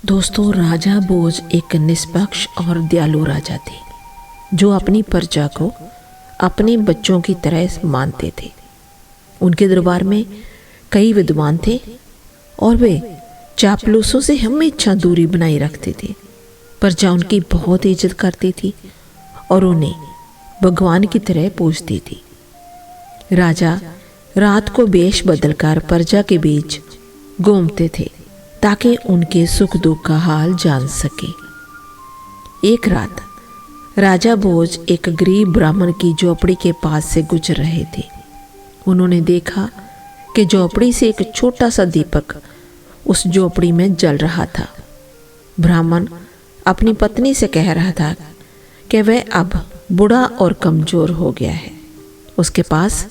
दोस्तों, राजा भोज एक निष्पक्ष और दयालु राजा थे जो अपनी प्रजा को अपने बच्चों की तरह मानते थे। उनके दरबार में कई विद्वान थे और वे चापलूसों से हमेशा दूरी बनाए रखते थे। प्रजा उनकी बहुत इज्जत करती थी और उन्हें भगवान की तरह पूजती थी। राजा रात को वेश बदलकर प्रजा के बीच घूमते थे ताकि उनके सुख दुख का हाल जान सके। एक रात राजा भोज एक गरीब ब्राह्मण की झोपड़ी के पास से गुजर रहे थे। उन्होंने देखा कि झोपड़ी से एक छोटा सा दीपक उस झोपड़ी में जल रहा था। ब्राह्मण अपनी पत्नी से कह रहा था कि वह अब बूढ़ा और कमजोर हो गया है। उसके पास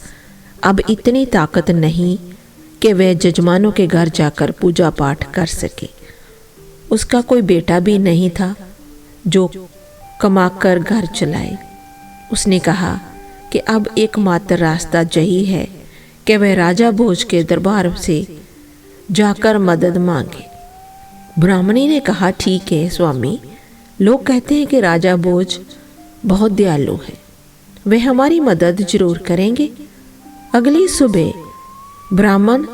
अब इतनी ताकत नहीं कि वह जजमानों के घर जाकर पूजा पाठ कर सके। उसका कोई बेटा भी नहीं था जो कमाकर घर चलाए। उसने कहा कि अब एकमात्र रास्ता यही है कि वह राजा भोज के दरबार से जाकर मदद मांगे। ब्राह्मणी ने कहा, ठीक है स्वामी, लोग कहते हैं कि राजा भोज बहुत दयालु है, वे हमारी मदद जरूर करेंगे। अगली सुबह ब्राह्मण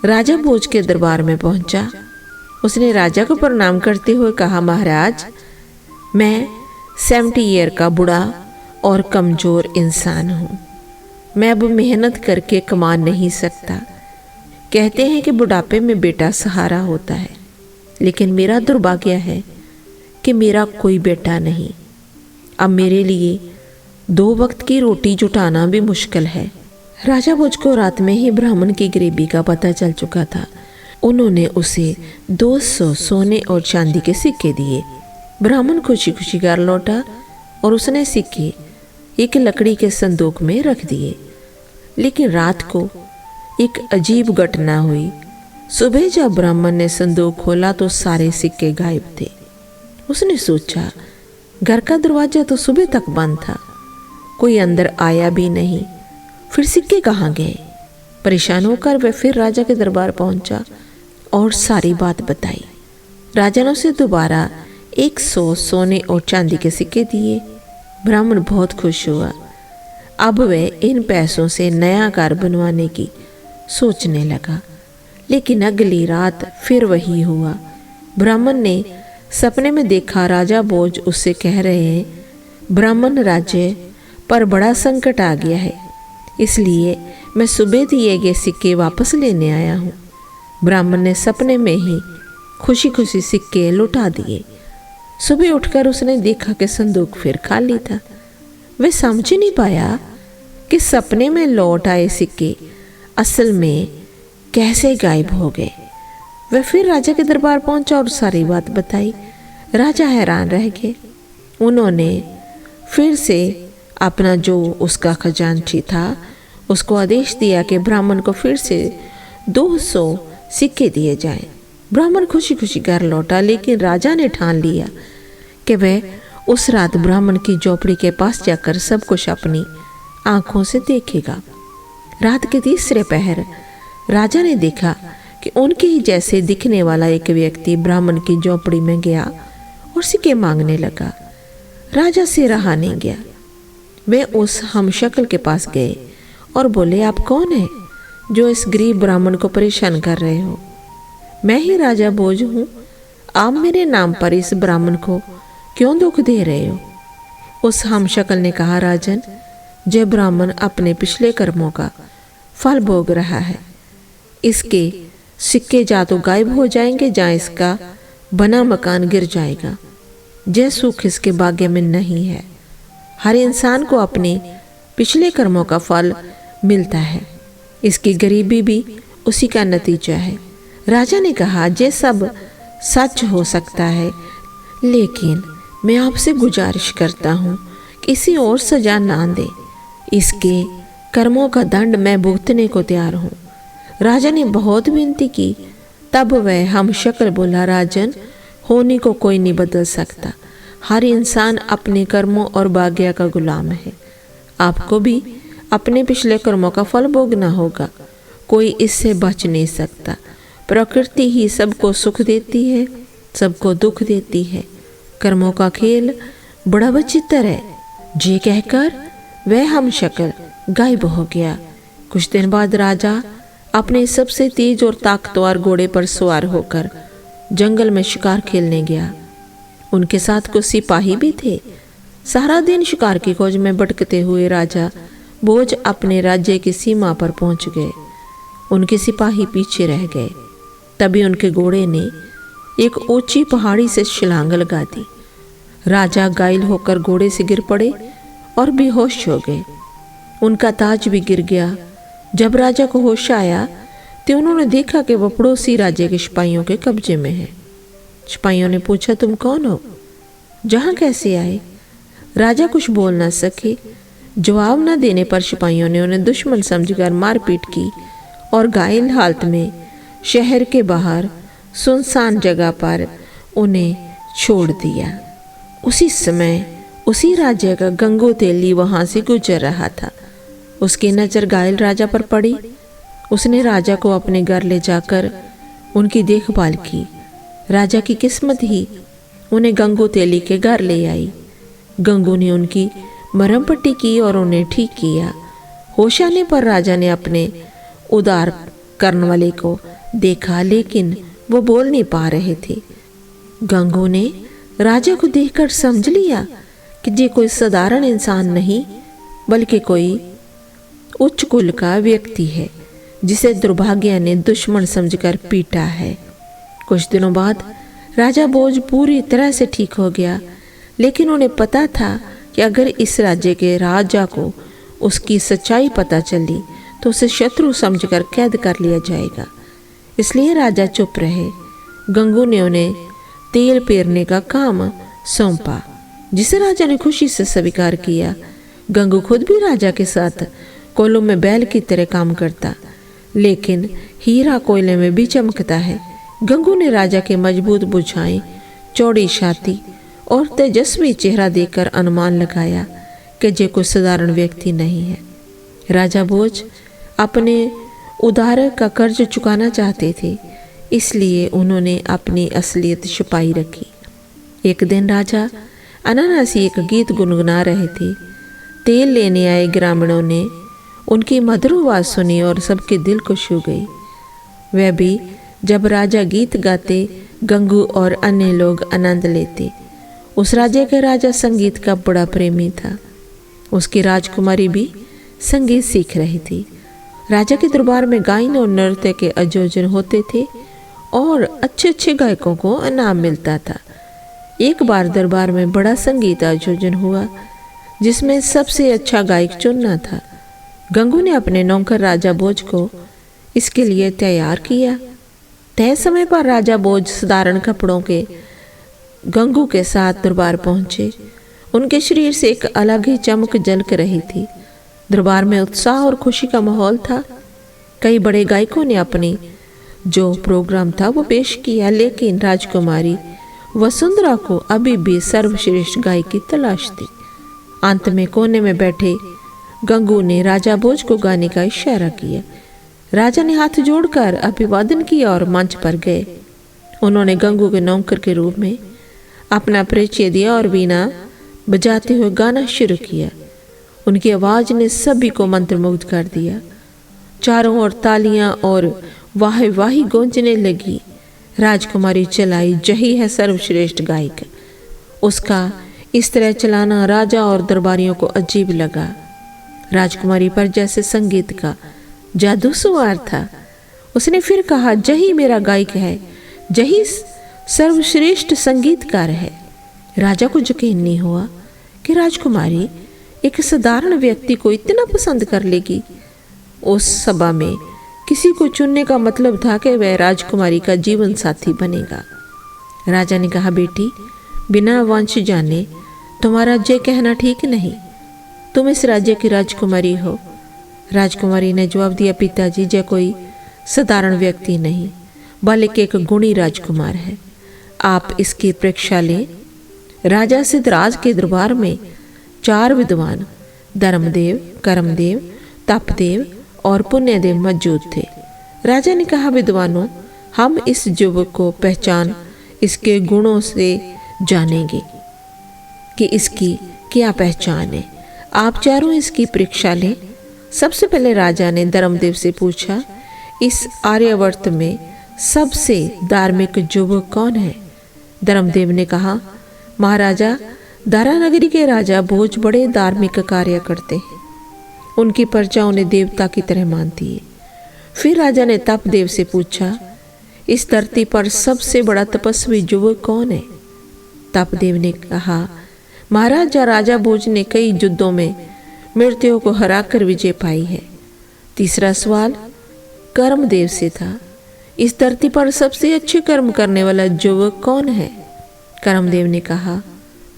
राजा भोज के दरबार में पहुंचा। उसने राजा को प्रणाम करते हुए कहा, महाराज, मैं 70 ईयर का बूढ़ा और कमजोर इंसान हूँ। मैं अब मेहनत करके कमा नहीं सकता। कहते हैं कि बुढ़ापे में बेटा सहारा होता है, लेकिन मेरा दुर्भाग्य है कि मेरा कोई बेटा नहीं। अब मेरे लिए 2 वक्त की रोटी जुटाना भी मुश्किल है। राजा भोज को रात में ही ब्राह्मण की गरीबी का पता चल चुका था। उन्होंने उसे 200 सोने और चांदी के सिक्के दिए। ब्राह्मण खुशी खुशी घर लौटा और उसने सिक्के एक लकड़ी के संदूक में रख दिए। लेकिन रात को एक अजीब घटना हुई। सुबह जब ब्राह्मण ने संदूक खोला तो सारे सिक्के गायब थे। उसने सोचा, घर का दरवाजा तो सुबह तक बंद था, कोई अंदर आया भी नहीं, फिर सिक्के कहाँ गए? परेशान होकर वह फिर राजा के दरबार पहुंचा और सारी बात बताई। राजा ने उसे दोबारा 100 सोने और चांदी के सिक्के दिए। ब्राह्मण बहुत खुश हुआ। अब वह इन पैसों से नया घर बनवाने की सोचने लगा। लेकिन अगली रात फिर वही हुआ। ब्राह्मण ने सपने में देखा राजा भोज उससे कह रहे हैं, ब्राह्मण राज्य पर बड़ा संकट आ गया है, इसलिए मैं सुबह दिए गए सिक्के वापस लेने आया हूँ। ब्राह्मण ने सपने में ही खुशी खुशी सिक्के लौटा दिए। सुबह उठकर उसने देखा कि संदूक फिर खाली था। वह समझ नहीं पाया कि सपने में लौट आए सिक्के असल में कैसे गायब हो गए। वह फिर राजा के दरबार पहुंचा और सारी बात बताई। राजा हैरान रह गए। उन्होंने फिर से अपना जो उसका खजांची था उसको आदेश दिया कि ब्राह्मण को फिर से 200 सिक्के दिए जाएं। ब्राह्मण खुशी खुशी घर लौटा, लेकिन राजा ने ठान लिया कि वह उस रात ब्राह्मण की झोपड़ी के पास जाकर सब कुछ अपनी आंखों से देखेगा। रात के तीसरे पहर राजा ने देखा कि उनके ही जैसे दिखने वाला एक व्यक्ति ब्राह्मण की झोपड़ी में गया और सिक्के मांगने लगा। राजा से रहा नहीं गया। वे उस हमशक्ल के पास गए और बोले, आप कौन हैं जो इस गरीब ब्राह्मण को परेशान कर रहे हो? मैं ही राजा भोज हूँ। आप मेरे नाम पर इस ब्राह्मण को क्यों दुख दे रहे हो? उस हमशक्ल ने कहा, राजन, जय ब्राह्मण अपने पिछले कर्मों का फल भोग रहा है। इसके सिक्के जा तो गायब हो जाएंगे, जहाँ इसका बना मकान गिर जाएगा। जय सुख इसके भाग्य में नहीं है। हर इंसान को अपने पिछले कर्मों का फल मिलता है। इसकी गरीबी भी उसी का नतीजा है। राजा ने कहा, ये सब सच हो सकता है, लेकिन मैं आपसे गुजारिश करता हूँ कि किसी और सजा ना दे। इसके कर्मों का दंड मैं भुगतने को तैयार हूँ। राजा ने बहुत विनती की। तब वह हमशक्ल बोला, राजन, होने को कोई नहीं बदल सकता। हर इंसान अपने कर्मों और भाग्य का गुलाम है। आपको भी अपने पिछले कर्मों का फल भोगना होगा। कोई इससे बच नहीं सकता। प्रकृति ही सबको सुख देती है सबको दुख देती है। कर्मों का खेल बड़ा विचित्र है। ये कहकर वह हम शक्ल गायब हो गया। कुछ दिन बाद राजा अपने सबसे तेज और ताकतवर घोड़े पर सवार होकर जंगल में शिकार खेलने गया। उनके साथ कुछ सिपाही भी थे। सारा दिन शिकार की खोज में भटकते हुए राजा भोज अपने राज्य की सीमा पर पहुंच गए। उनके सिपाही पीछे रह गए। तभी उनके घोड़े ने एक ऊंची पहाड़ी से छलांग लगा दी। राजा घायल होकर घोड़े से गिर पड़े और बेहोश हो गए। उनका ताज भी गिर गया। जब राजा को होश आया तो उन्होंने देखा कि वह पड़ोसी राज्य के सिपाहियों के कब्जे में है। सिपाहियों ने पूछा, तुम कौन हो? जहां कैसे आए? राजा कुछ बोल न सके। जवाब न देने पर सिपाहियों ने उन्हें दुश्मन समझकर मारपीट की और घायल हालत में शहर के बाहर सुनसान जगह पर उन्हें छोड़ दिया। उसी समय उसी राज्य का गंगू तेली वहां से गुजर रहा था। उसकी नजर घायल राजा पर पड़ी। उसने राजा को अपने घर ले जाकर उनकी देखभाल की। राजा की किस्मत ही उन्हें गंगू तेली के घर ले आई। गंगू ने उनकी मरहम पट्टी की और उन्हें ठीक किया। होश आने पर राजा ने अपने उद्धार करने वाले को देखा, लेकिन वो बोल नहीं पा रहे थे। गंगू ने राजा को देखकर समझ लिया कि ये कोई साधारण इंसान नहीं बल्कि कोई उच्च कुल का व्यक्ति है जिसे दुर्भाग्य ने दुश्मन समझकर पीटा है। कुछ दिनों बाद राजा भोज पूरी तरह से ठीक हो गया, लेकिन उन्हें पता था कि अगर इस राज्य के राजा को उसकी सच्चाई पता चली तो उसे शत्रु समझकर कैद कर लिया जाएगा। इसलिए राजा चुप रहे। गंगू ने उन्हें तेल पेरने का काम सौंपा, जिसे राजा ने खुशी से स्वीकार किया। गंगू खुद भी राजा के साथ कोयलों में बैल की तरह काम करता, लेकिन हीरा कोयले में भी चमकता है। गंगू ने राजा के मजबूत भुजाएं, चौड़ी छाती और तेजस्वी चेहरा देखकर अनुमान लगाया कि ये कोई साधारण व्यक्ति नहीं है। राजा भोज अपने उधार का कर्ज चुकाना चाहते थे, इसलिए उन्होंने अपनी असलियत छुपाई रखी। एक दिन राजा अनायासी एक गीत गुनगुना रहे थे। तेल लेने आए ग्रामीणों ने उनकी मधुर आवाज सुनी और सबके दिल को छू गई। वह भी जब राजा गीत गाते, गंगू और अन्य लोग आनंद लेते। उस राज्य का राजा संगीत का बड़ा प्रेमी था। उसकी राजकुमारी भी संगीत सीख रही थी। राजा के दरबार में गायन और नृत्य के आयोजन होते थे और अच्छे अच्छे गायकों को इनाम मिलता था। एक बार दरबार में बड़ा संगीत आयोजन हुआ जिसमें सबसे अच्छा गायक चुनना था। गंगू ने अपने नौकर राजा भोज को इसके लिए तैयार किया। तय समय पर राजा भोज साधारण कपड़ों के गंगू के साथ दरबार पहुंचे। उनके शरीर से एक अलग ही चमक झलक रही थी। दरबार में उत्साह और खुशी का माहौल था। कई बड़े गायकों ने अपनी जो प्रोग्राम था वो पेश किया, लेकिन राजकुमारी वसुंधरा को अभी भी सर्वश्रेष्ठ गायक की तलाश थी। अंत में कोने में बैठे गंगू ने राजा भोज को गाने का इशारा किया। राजा ने हाथ जोड़कर अभिवादन किया और मंच पर गए। उन्होंने गंगू के नौकर के रूप में अपना परिचय दिया और वीणा बजाते हुए गाना शुरू किया। उनकी आवाज ने सभी को मंत्रमुग्ध कर दिया। चारों ओर तालियां और वाह वाही गूंजने लगी। राजकुमारी चलाई, यही है सर्वश्रेष्ठ गायक। उसका इस तरह चलाना राजा और दरबारियों को अजीब लगा। राजकुमारी पर जैसे संगीत का जादू सवार था। उसने फिर कहा, यही मेरा गायक है, यही सर्वश्रेष्ठ संगीतकार है। राजा को यकीन नहीं हुआ कि राजकुमारी एक साधारण व्यक्ति को इतना पसंद कर लेगी। उस सभा में किसी को चुनने का मतलब था कि वह राजकुमारी का जीवन साथी बनेगा। राजा ने कहा, बेटी, बिना वंश जाने तुम्हारा ये कहना ठीक नहीं। तुम इस राज्य की राजकुमारी हो। राजकुमारी ने जवाब दिया, पिताजी, ये कोई साधारण व्यक्ति नहीं बल्कि एक गुणी राजकुमार है। आप इसकी परीक्षा लें। राजा सिद्धराज के दरबार में 4 विद्वान धर्मदेव, कर्मदेव, तपदेव और पुण्यदेव मौजूद थे। राजा ने कहा, विद्वानों, हम इस युवक को पहचान इसके गुणों से जानेंगे कि इसकी क्या पहचान है। आप चारों इसकी परीक्षा लें। सबसे पहले राजा ने धर्मदेव से पूछा, इस आर्यावर्त में सबसे धार्मिक युवक कौन है? धर्मदेव ने कहा, महाराजा, दारानगरी के राजा भोज बड़े धार्मिक कार्य करते हैं। उनकी प्रजा उन्हें देवता की तरह मानती है। फिर राजा ने तपदेव से पूछा, इस धरती पर सबसे बड़ा तपस्वी युवक कौन है? तपदेव ने कहा, महाराजा, राजा भोज ने कई युद्धों में मृत्यु को हराकर विजय पाई है। तीसरा सवाल कर्मदेव से था, इस धरती पर सबसे अच्छे कर्म करने वाला युवक कौन है? कर्मदेव ने कहा,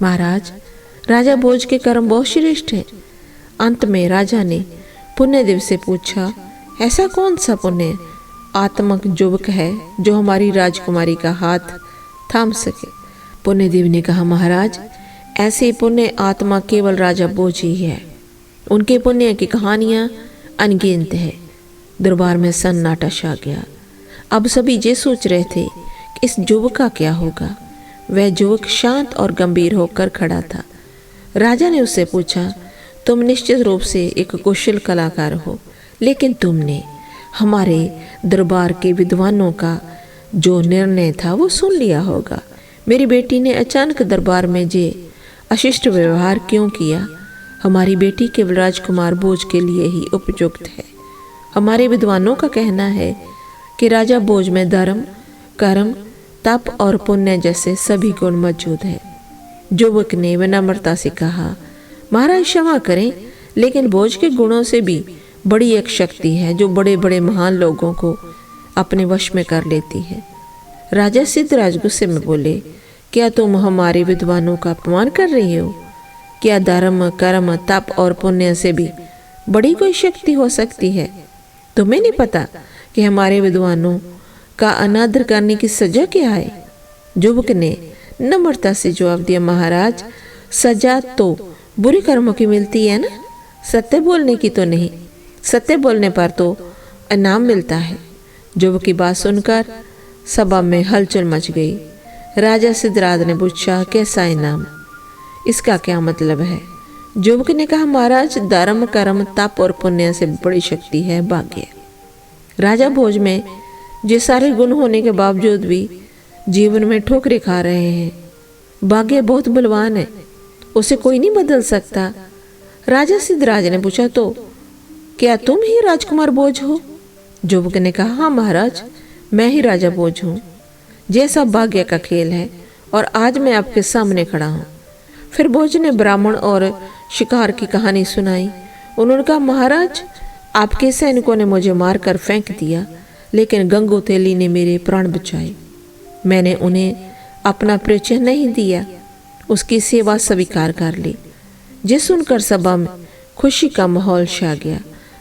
महाराज, राजा भोज के कर्म बहुत श्रेष्ठ है। अंत में राजा ने पुण्यदेव से पूछा, ऐसा कौन सा पुण्य आत्मक युवक है जो हमारी राजकुमारी का हाथ थाम सके? पुण्यदेव ने कहा, महाराज, ऐसे पुण्य आत्मा केवल राजा भोज ही है। उनके पुण्य की कहानियां अनगिनत है। दरबार में सन्नाटा छा गया। अब सभी ये सोच रहे थे कि इस युवक का क्या होगा। वह युवक शांत और गंभीर होकर खड़ा था। राजा ने उससे पूछा, तुम निश्चित रूप से एक कुशल कलाकार हो, लेकिन तुमने हमारे दरबार के विद्वानों का जो निर्णय था वो सुन लिया होगा। मेरी बेटी ने अचानक दरबार में जे अशिष्ट व्यवहार क्यों किया? हमारी बेटी केवल राजकुमार भोज के लिए ही उपयुक्त है। हमारे विद्वानों का कहना है कि राजा भोज में धर्म, कर्म, तप और पुण्य जैसे सभी गुण मौजूद हैं। युवक ने विनम्रता से कहा, महाराज क्षमा करें, लेकिन भोज के गुणों से भी बड़ी एक शक्ति है जो बड़े बड़े महान लोगों को अपने वश में कर लेती है। राजा सिद्धराज गुस्से में बोले, क्या तुम हमारे विद्वानों का अपमान कर रही हो? क्या धर्म, कर्म, तप और पुण्य से भी बड़ी कोई शक्ति हो सकती है? तुम्हें नहीं पता कि हमारे विद्वानों का अनादर करने की सजा क्या है? युवक ने नम्रता से जवाब दिया, महाराज, सजा तो बुरे कर्मों की मिलती है ना, सत्य बोलने की तो नहीं। सत्य बोलने पर तो इनाम मिलता है। युवक की बात सुनकर सभा में हलचल मच गई। राजा सिद्धराज ने पूछा, कैसा इनाम? इसका क्या मतलब है? युवक ने कहा, महाराज, धर्म, कर्म, तप और पुण्य से बड़ी शक्ति है भाग्य। राजा भोज में ये सारे गुण होने के बावजूद भी जीवन में ठोकरें खा रहे हैं। भाग्य बहुत बलवान है, उसे कोई नहीं बदल सकता। राजा सिद्धराज ने पूछा, तो क्या तुम ही राजकुमार भोज हो? युवक ने कहा, हाँ महाराज, मैं ही राजा भोज हूँ। ये सब भाग्य का खेल है और आज मैं आपके सामने खड़ा हूँ। फिर भोज ने ब्राह्मण और शिकार की कहानी सुनाई। उन्होंने कहा, महाराज, आपके सैनिकों ने मुझे मारकर फेंक दिया, लेकिन गंगोतेली ने मेरे प्राण बचाए। मैंने उन्हें अपना परिचय नहीं दिया, उसकी सेवा स्वीकार कर ली। ये सुनकर सभा में खुशी का माहौल छा गया।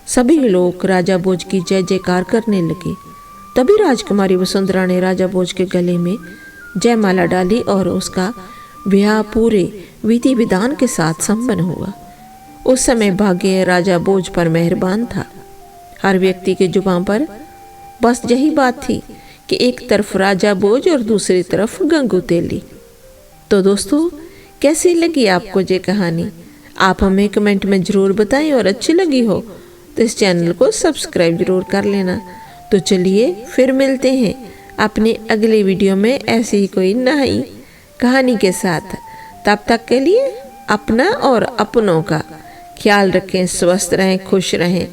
सभी लोग राजा भोज की जय जयकार करने लगे। तभी राजकुमारी वसुंधरा ने राजा भोज के गले में जयमाला डाली और उसका ब्याह पूरे विधि विधान के साथ संपन्न हुआ। उस समय भाग्य राजा भोज पर मेहरबान था। हर व्यक्ति के जुबान पर बस यही बात थी कि एक तरफ राजा भोज और दूसरी तरफ गंगोतेली। तो दोस्तों, कैसी लगी आपको ये कहानी? आप हमें कमेंट में ज़रूर बताएं और अच्छी लगी हो तो इस चैनल को सब्सक्राइब जरूर कर लेना। तो चलिए फिर मिलते हैं अपने अगले वीडियो में ऐसी ही कोई नई कहानी के साथ। तब तक के लिए अपना और अपनों का ख्याल रखें, स्वस्थ रहें, खुश रहें,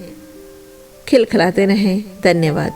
खिलखिलाते रहें। धन्यवाद।